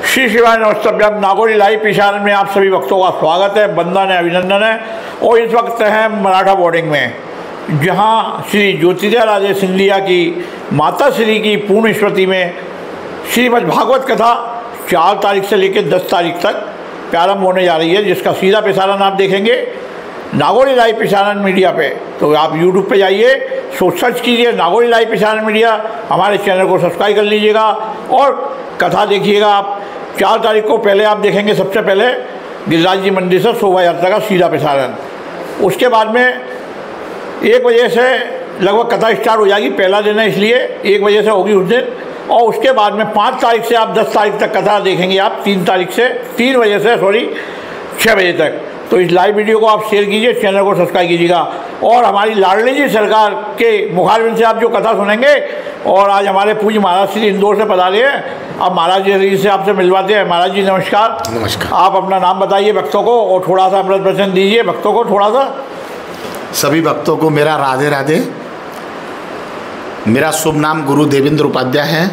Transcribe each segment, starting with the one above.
श्री शिवाय नमस्तभ्यम। नागौरी लाइव प्रसारण में आप सभी भक्तों का स्वागत है, वंदन है, अभिनंदन है। और इस वक्त हैं मराठा बोर्डिंग में, जहां श्री ज्योतिरादित्य सिंधिया की माता श्री की पूर्ण स्मृति में श्रीमद् भागवत कथा 4 तारीख से लेकर 10 तारीख तक प्रारंभ होने जा रही है, जिसका सीधा प्रसारण आप देखेंगे नागौरी लाइव प्रसारण मीडिया पे। तो आप यूट्यूब पे जाइए, सर्च कीजिए नागौरी लाइव प्रसारण मीडिया, हमारे चैनल को सब्सक्राइब कर लीजिएगा और कथा देखिएगा। आप 4 तारीख को पहले आप देखेंगे सबसे पहले गिरिराज जी मंदिर से शोभा यात्रा का सीधा प्रसारण। उसके बाद में 1 बजे से लगभग कथा स्टार्ट हो जाएगी, पहला दिन है इसलिए 1 बजे से होगी उस दिन। और उसके बाद में 5 तारीख से आप 10 तारीख तक कथा देखेंगे आप 3 बजे से 6 बजे तक। तो इस लाइव वीडियो को आप शेयर कीजिए, चैनल को सब्सक्राइब कीजिएगा। और हमारी लाडली जी सरकार के मुखारबिंद से आप जो कथा सुनेंगे, और आज हमारे पूज्य महाराज श्री इंदौर से पधारे हैं। अब महाराज जी से आपसे मिलवाते हैं। महाराज जी नमस्कार। नमस्कार। आप अपना नाम बताइए भक्तों को और थोड़ा सा अमृत वचन दीजिए भक्तों को थोड़ा सा। सभी भक्तों को मेरा राधे राधे। मेरा शुभ नाम गुरु देवेंद्र उपाध्याय है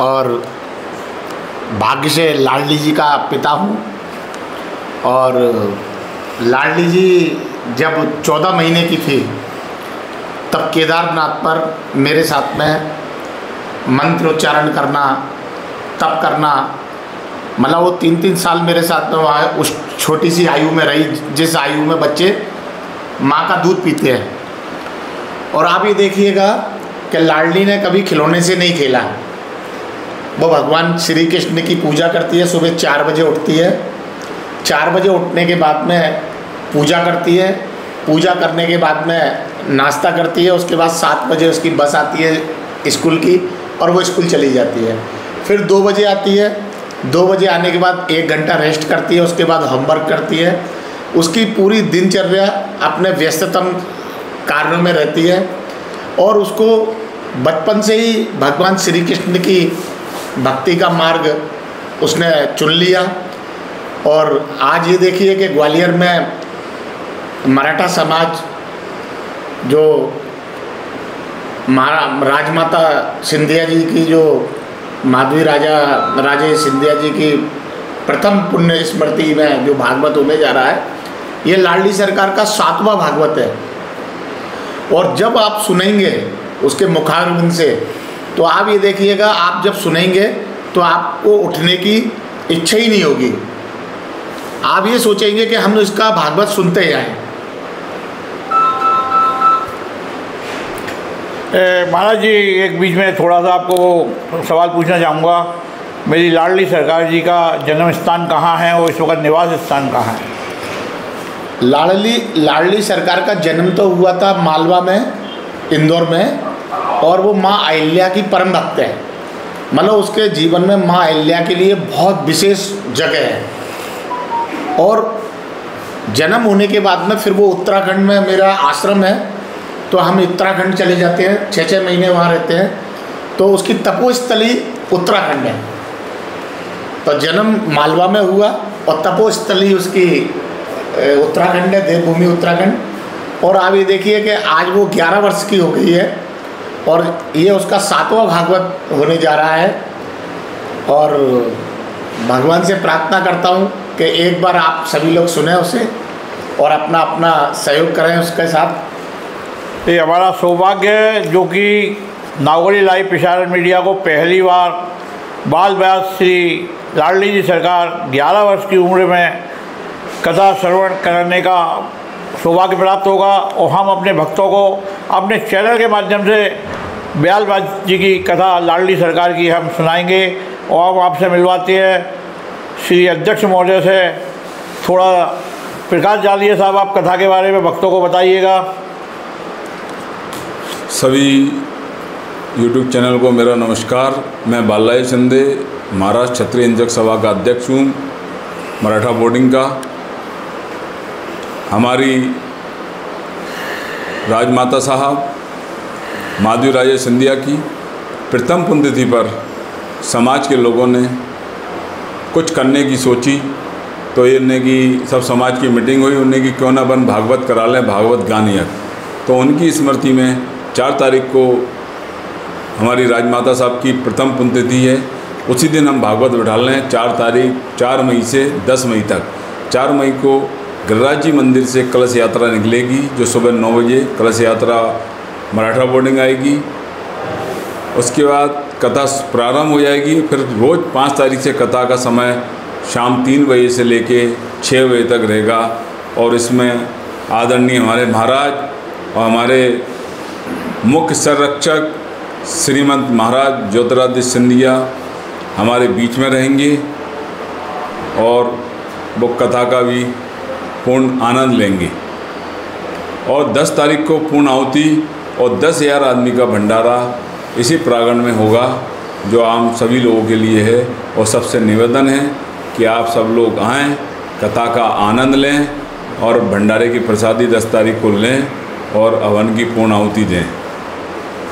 और भाग्य से लाडली जी का पिता हूँ। और लाडली जी जब 14 महीने की थी तब केदारनाथ पर मेरे साथ में मंत्र उच्चारण करना, तप करना, मतलब वो 3-3 साल मेरे साथ में वहाँ उस छोटी सी आयु में रही, जिस आयु में बच्चे माँ का दूध पीते हैं। और आप ये देखिएगा कि लाडली ने कभी खिलौने से नहीं खेला। वो भगवान श्री कृष्ण की पूजा करती है, सुबह 4 बजे उठती है। 4 बजे उठने के बाद में पूजा करती है, पूजा करने के बाद में नाश्ता करती है। उसके बाद 7 बजे उसकी बस आती है स्कूल की और वो स्कूल चली जाती है। फिर 2 बजे आती है, 2 बजे आने के बाद 1 घंटा रेस्ट करती है। उसके बाद होमवर्क करती है। उसकी पूरी दिनचर्या अपने व्यस्ततम कार्यों में रहती है। और उसको बचपन से ही भगवान श्री कृष्ण की भक्ति का मार्ग उसने चुन लिया। और आज ये देखिए कि ग्वालियर में मराठा समाज जो राजमाता सिंधिया जी की, जो माधवी राजे सिंधिया जी की प्रथम पुण्य स्मृति में जो भागवत होने जा रहा है, ये लाडली सरकार का 7वां भागवत है। और जब आप सुनेंगे उसके मुखारबिंद से, तो आप ये देखिएगा, आप जब सुनेंगे तो आपको उठने की इच्छा ही नहीं होगी। आप ये सोचेंगे कि हम इसका भागवत सुनते ही आए। महाराज जी एक बीच में थोड़ा सा आपको सवाल पूछना चाहूँगा। मेरी लाडली सरकार जी का जन्म स्थान कहाँ है और इस वक्त निवास स्थान कहाँ है? लाडली सरकार का जन्म तो हुआ था मालवा में, इंदौर में। और वो माँ अहिल्या की परम भक्त है। मतलब उसके जीवन में माँ अहिल्या के लिए बहुत विशेष जगह है। और जन्म होने के बाद में फिर वो उत्तराखंड में, मेरा आश्रम है तो हम उत्तराखंड चले जाते हैं, 6-6 महीने वहाँ रहते हैं। तो उसकी तपोस्थली उत्तराखंड है। तो जन्म मालवा में हुआ और तपोस्थली उसकी उत्तराखंड है, देवभूमि उत्तराखंड। और आप ये देखिए कि आज वो 11 वर्ष की हो गई है और ये उसका 7वां भागवत होने जा रहा है। और भगवान से प्रार्थना करता हूँ कि एक बार आप सभी लोग सुने उसे और अपना अपना सहयोग करें उसके साथ। ये हमारा सौभाग्य है जो कि नागौरी लाइव प्रसारण मीडिया को पहली बार बाल व्यास श्री लाडली जी सरकार 11 वर्ष की उम्र में कथा श्रवण करने का सौभाग्य प्राप्त होगा। और हम अपने भक्तों को अपने चैनल के माध्यम से ब्याल व्यास जी की कथा लाडली सरकार की हम सुनाएंगे। और हम आपसे मिलवाते हैं श्री अध्यक्ष महोदय से। थोड़ा प्रकाश डालिए साहब, आप कथा के बारे में भक्तों को बताइएगा। सभी YouTube चैनल को मेरा नमस्कार। मैं बालाजी शिंदे, महाराष्ट्र क्षत्रिय इंजक सभा का अध्यक्ष हूँ, मराठा बोर्डिंग का। हमारी राजमाता साहब माधवी राजे सिंधिया की प्रथम पुण्यतिथि पर समाज के लोगों ने कुछ करने की सोची। तो इन्हें की सब समाज की मीटिंग हुई, उन्हें की क्यों ना बन भागवत करा लें, भागवत गान यज्ञ। तो उनकी स्मृति में 4 तारीख को हमारी राजमाता साहब की प्रथम पुण्यतिथि है उसी दिन हम भागवत बिठा रहे हैं 4 मई से 10 मई तक। 4 मई को गिरिराज जी मंदिर से कलश यात्रा निकलेगी, जो सुबह 9 बजे कलश यात्रा मराठा बोर्डिंग आएगी। उसके बाद कथा प्रारंभ हो जाएगी। फिर रोज़ 5 तारीख से कथा का समय शाम 3 बजे से लेके 6 बजे तक रहेगा। और इसमें आदरणीय हमारे महाराज और हमारे मुख्य संरक्षक श्रीमंत महाराज ज्योतिरादित्य सिंधिया हमारे बीच में रहेंगे और वो कथा का भी पूर्ण आनंद लेंगे। और 10 तारीख को पूर्ण आहुति और 10,000 आदमी का भंडारा इसी प्रांगण में होगा, जो आम सभी लोगों के लिए है। और सबसे निवेदन है कि आप सब लोग आएँ, कथा का आनंद लें और भंडारे की प्रसादी 10 तारीख को लें और हवन की पूर्ण आहुति दें।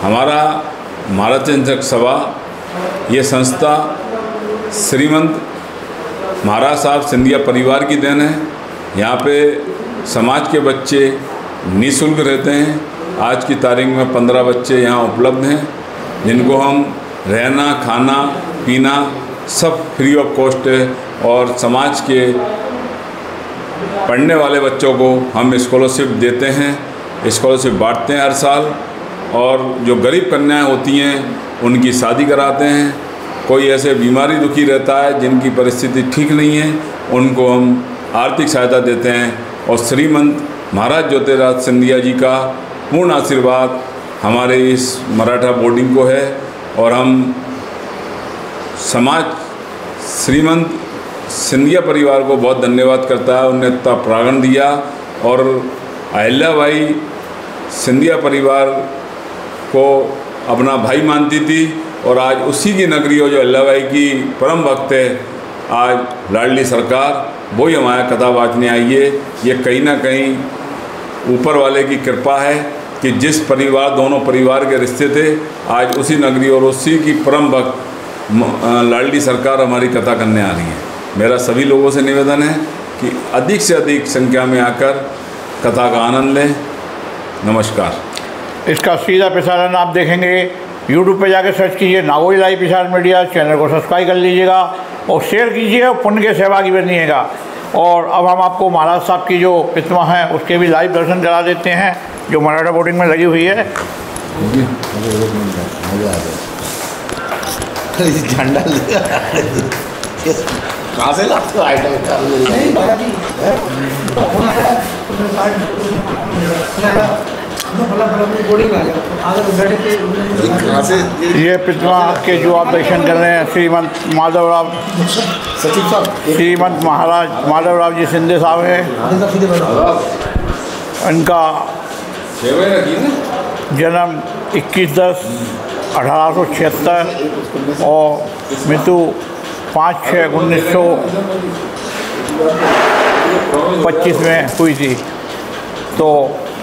हमारा महाराज चिंतक सभा ये संस्था श्रीमंत महाराज साहब सिंधिया परिवार की देन है। यहाँ पे समाज के बच्चे निःशुल्क रहते हैं। आज की तारीख में 15 बच्चे यहाँ उपलब्ध हैं, जिनको हम रहना खाना पीना सब फ्री ऑफ कॉस्ट है। और समाज के पढ़ने वाले बच्चों को हम स्कॉलरशिप देते हैं, स्कॉलरशिप बांटते हैं हर साल। और जो गरीब कन्याएं होती हैं उनकी शादी कराते हैं। कोई ऐसे बीमारी दुखी रहता है जिनकी परिस्थिति ठीक नहीं है, उनको हम आर्थिक सहायता देते हैं। और श्रीमंत महाराज ज्योतिरादित्य सिंधिया जी का पूर्ण आशीर्वाद हमारे इस मराठा बोर्डिंग को है। और हम समाज श्रीमंत सिंधिया परिवार को बहुत धन्यवाद करता है, उन्हें इतना प्रांगण दिया। और अहिल्याबाई सिंधिया परिवार को अपना भाई मानती थी और आज उसी की नगरी हो जो अहिल्याबाई की परम भक्त है, आज लाडली सरकार वही हमारे कथा वाचने आई है। ये कहीं ना कहीं ऊपर वाले की कृपा है कि जिस परिवार दोनों परिवार के रिश्ते थे, आज उसी नगरी और उसी की परम भक्त लाडली सरकार हमारी कथा करने आ रही है। मेरा सभी लोगों से निवेदन है कि अधिक से अधिक संख्या में आकर कथा का आनंद लें। नमस्कार। इसका सीधा प्रसारण आप देखेंगे यूट्यूब पे जाकर सर्च कीजिए नागौरी लाइव प्रसारण मीडिया, चैनल को सब्सक्राइब कर लीजिएगा और शेयर कीजिए और पुण्य के सहभागी बनिएगा। और अब हम आपको महाराज साहब की जो प्रतिमा है उसके भी लाइव दर्शन करा देते हैं, जो मराठा बोर्डिंग में लगी हुई है। झंडा कहाँ से लाते हो आइटम? ये प्रतिमा के जो आप दर्शन कर रहे हैं श्रीमंत माधवराव श्रीमंत महाराज माधवराव जी सिंधे साहब हैं। इनका जन्म 21/10/1876 और मृत्यु 5/6/1925 में हुई थी। तो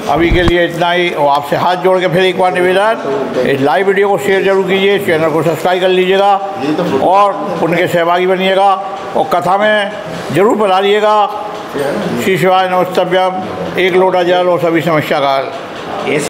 अभी के लिए इतना ही। और आपसे हाथ जोड़ के फिर एक बार निवेदन, इस लाइव वीडियो को शेयर जरूर कीजिए, चैनल को सब्सक्राइब कर लीजिएगा और उनके सहभागी बनिएगा और कथा में जरूर पधारिएगा। श्री शिवाय नमस्तभ्यम। एक लोटा जल और सभी समस्या का